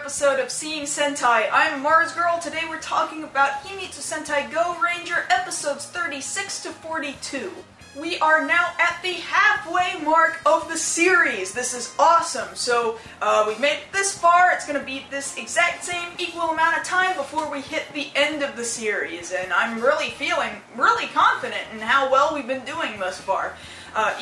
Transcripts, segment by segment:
episode of Seeing Sentai. I'm Mars Girl. Today we're talking about Himitsu Sentai Goranger episodes 36 to 42. We are now at the halfway mark of the series. This is awesome. So we've made it this far. It's going to be this exact same equal amount of time before we hit the end of the series. And I'm really feeling really confident in how well we've been doing thus far.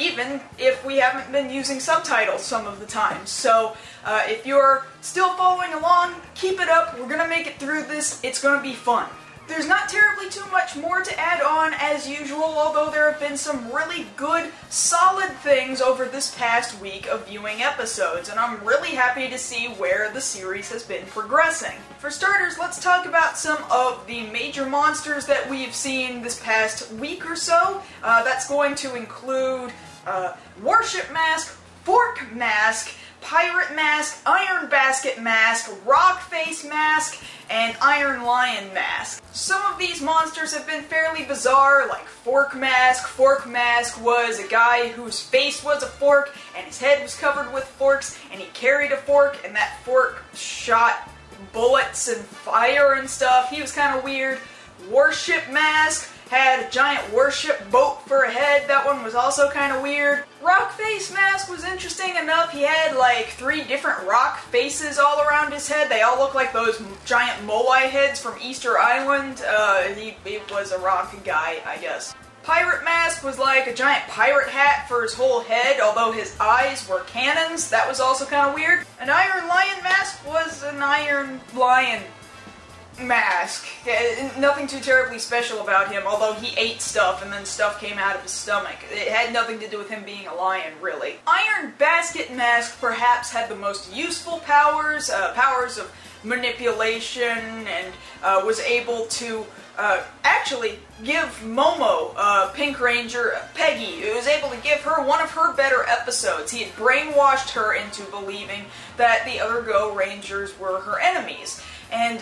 Even if we haven't been using subtitles some of the time. So if you're still following along, keep it up. We're going to make it through this. It's going to be fun. There's not terribly too much more to add on as usual, although there have been some really good, solid things over this past week of viewing episodes, and I'm really happy to see where the series has been progressing. For starters, let's talk about some of the major monsters that we've seen this past week or so. That's going to include Warship Mask, Fork Mask, Pirate Mask, Iron Basket Mask, Rock Face Mask, and Iron Lion Mask. Some of these monsters have been fairly bizarre, like Fork Mask. Fork Mask was a guy whose face was a fork, and his head was covered with forks, and he carried a fork, and that fork shot bullets and fire and stuff. He was kind of weird. Warship Mask had a giant warship boat for a head. That one was also kind of weird. Rock Face Mask was interesting enough. He had like 3 different rock faces all around his head. They all look like those giant moai heads from Easter Island. He was a rock guy, I guess. Pirate Mask was like a giant pirate hat for his whole head, although his eyes were cannons. That was also kind of weird. An Iron Lion Mask was an Iron Lion mask. Nothing too terribly special about him, although he ate stuff and then stuff came out of his stomach. It had nothing to do with him being a lion, really. Iron Basket Mask perhaps had the most useful powers, powers of manipulation, and was able to actually give Momo, Pink Ranger, Peggy. It was able to give her one of her better episodes. He had brainwashed her into believing that the other Go Rangers were her enemies. And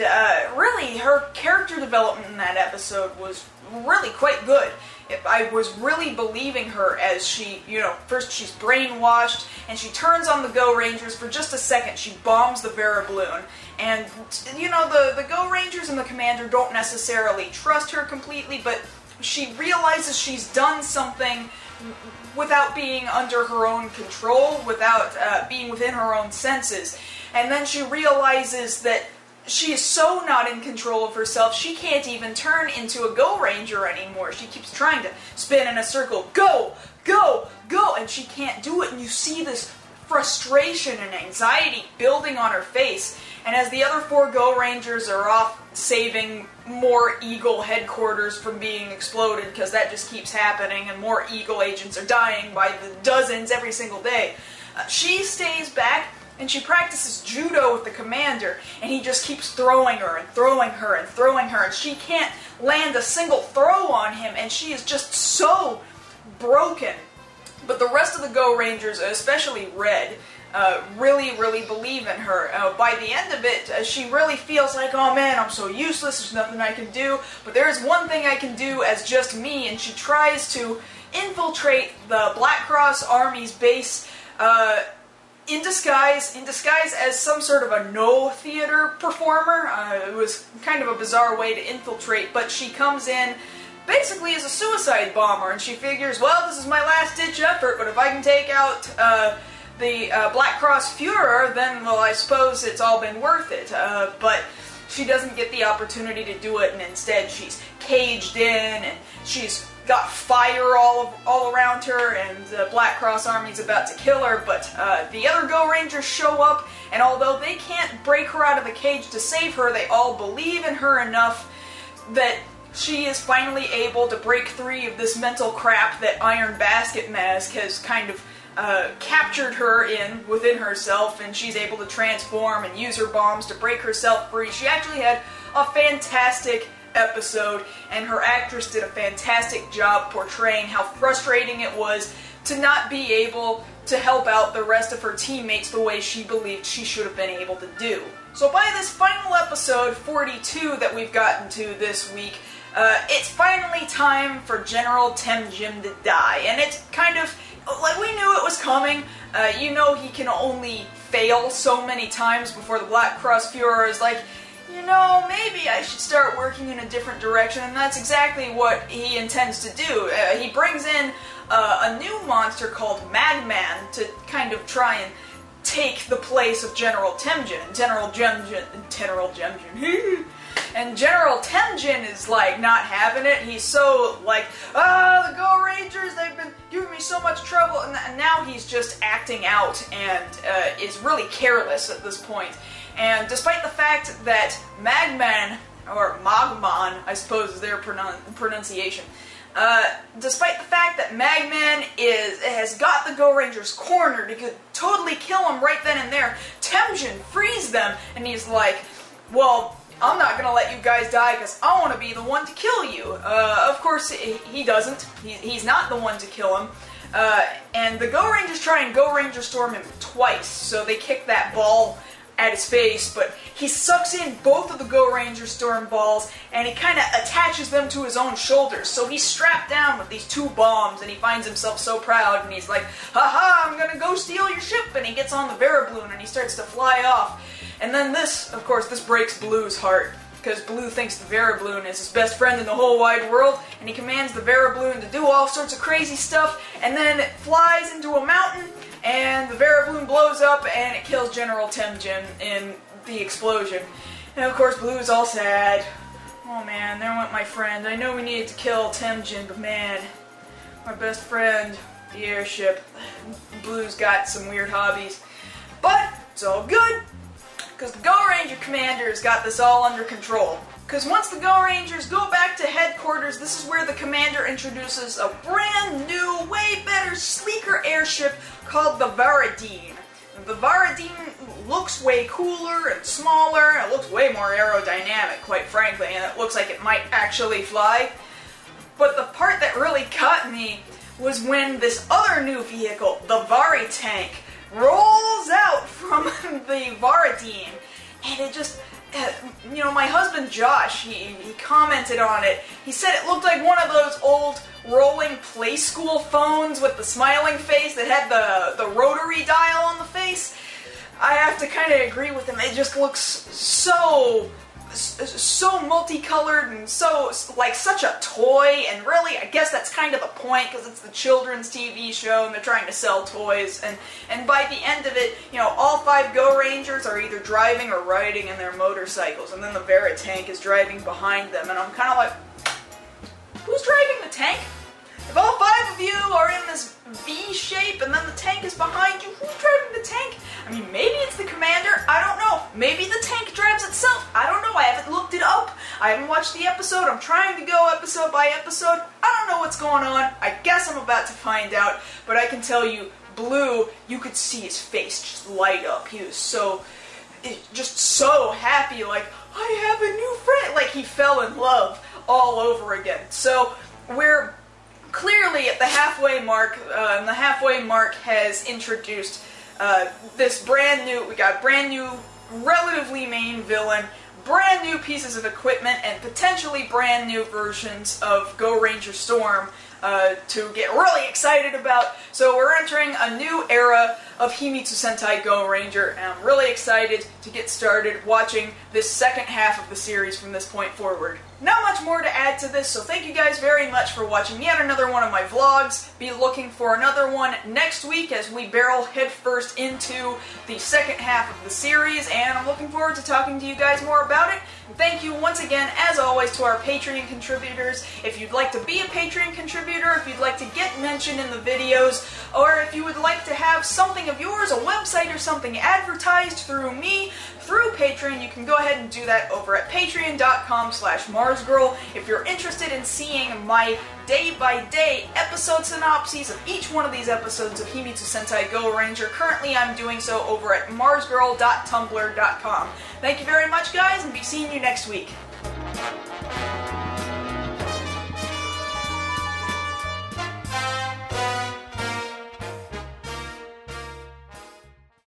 really, her character development in that episode was really quite good. If I was really believing her as she, first she's brainwashed, and she turns on the Go Rangers for just a second. She bombs the Vera Balloon. And, the Go Rangers and the Commander don't necessarily trust her completely, but she realizes she's done something without being under her own control, without being within her own senses. And then she realizes that she is so not in control of herself, she can't even turn into a Go Ranger anymore. She keeps trying to spin in a circle. Go! Go! Go! And she can't do it, and you see this frustration and anxiety building on her face. And as the other 4 Go Rangers are off saving more Eagle headquarters from being exploded, because that just keeps happening, and more Eagle agents are dying by the dozens every single day, she stays back, and she practices judo with the Commander, and he just keeps throwing her and throwing her and throwing her, and she can't land a single throw on him, and she is just so broken. But the rest of the Go Rangers, especially Red, really believe in her. By the end of it, she really feels like, oh man, I'm so useless, there's nothing I can do, but there is one thing I can do as just me, and she tries to infiltrate the Black Cross Army's base, in disguise as some sort of a no-theater performer. It was kind of a bizarre way to infiltrate, but she comes in basically as a suicide bomber, and she figures, well, this is my last-ditch effort, but if I can take out the Black Cross Führer, then, well, I suppose it's all been worth it. But she doesn't get the opportunity to do it, and instead she's caged in, and she's got fire all around her, and the Black Cross Army's about to kill her, but the other Go Rangers show up, and although they can't break her out of the cage to save her, they all believe in her enough that she is finally able to break free of this mental crap that Iron Basket Mask has kind of captured her within herself, and she's able to transform and use her bombs to break herself free. She actually had a fantastic episode, and her actress did a fantastic job portraying how frustrating it was to not be able to help out the rest of her teammates the way she believed she should have been able to do. So by this final episode, 42, that we've gotten to this week, it's finally time for General Tenjin to die, and it's kind of like we knew it was coming. He can only fail so many times before the Black Cross Fuhrer is like, you know, maybe I should start working in a different direction, and that's exactly what he intends to do. He brings in a new monster called Magman to kind of try and take the place of General Tenjin. And General Tenjin is, like, not having it. He's so, like, the Gorangers, they've been giving me so much trouble. And now he's just acting out and is really careless at this point. And despite the fact that Magman, or Magman, I suppose is their pronunciation, despite the fact that Magman has got the Gorangers cornered, he could totally kill them right then and there, Tenjin frees them, and he's like, well, I'm not gonna let you guys die because I want to be the one to kill you. Of course, he doesn't. He's not the one to kill him. And the Gorangers try and Goranger storm him twice, so they kick that ball at his face, but he sucks in both of the Goranger storm balls, and he kind of attaches them to his own shoulders. So he's strapped down with these 2 bombs, and he finds himself so proud, and he's like, haha, I'm gonna go steal your ship, and he gets on the Verabloon, and he starts to fly off. And then this, of course, this breaks Blue's heart, because Blue thinks the Verabloon is his best friend in the whole wide world, and he commands the Verabloon to do all sorts of crazy stuff, and then it flies into a mountain, and the Verabloon blows up, and it kills General Tenjin in the explosion. And of course, Blue's all sad. Oh man, there went my friend. I know we needed to kill Tenjin, but man, my best friend, the airship. Blue's got some weird hobbies. But it's all good, because the Goranger commander's got this all under control. Because once the Gorangers go back to headquarters, this is where the commander introduces a brand new, way better, sleeker airship called the Bardeen. The Bardeen looks way cooler and smaller, it looks way more aerodynamic, quite frankly, and it looks like it might actually fly. But the part that really got me was when this other new vehicle, the Vari tank, rolls out from the Bardeen, and it just... you know, my husband Josh, he commented on it. He said it looked like one of those old rolling play school phones with the smiling face that had the rotary dial on the face. I have to kind of agree with him. It just looks so multicolored and so, like, such a toy, and really, I guess that's kind of the point, because it's the children's TV show, and they're trying to sell toys, and by the end of it, you know, all 5 Gorangers are either driving or riding in their motorcycles, and then the Vera tank is driving behind them, and I'm kind of like, who's driving the tank? If all 5 of you are in this V shape, and then the tank is behind you, who's driving the tank? I mean, maybe it's the commander, I don't know. Maybe the tank drives itself, I don't know, I haven't looked it up. I haven't watched the episode, I'm trying to go episode by episode. I don't know what's going on, I guess I'm about to find out, but I can tell you, Blue, you could see his face just light up. He was just so happy, like, I have a new friend, like he fell in love all over again. So, we're clearly at the halfway mark, and the halfway mark has introduced this brand new, we got brand new, relatively main villain, brand new pieces of equipment, and potentially brand new versions of Goranger Storm to get really excited about. So we're entering a new era of Himitsu Sentai Goranger, and I'm really excited to get started watching this second half of the series from this point forward. Not much more to add to this, so thank you guys very much for watching yet another one of my vlogs. Be looking for another one next week as we barrel headfirst into the second half of the series, and I'm looking forward to talking to you guys more about it. And thank you once again, as always, to our Patreon contributors. If you'd like to be a Patreon contributor, if you'd like to get mentioned in the videos, or if you would like to have something of yours, a website or something, advertised through me, through Patreon, you can go ahead and do that over at patreon.com/MarsGirl. If you're interested in seeing my day-by-day episode synopses of each one of these episodes of Himitsu Sentai Goranger, currently I'm doing so over at marsgirl.tumblr.com. Thank you very much, guys, and be seeing you next week.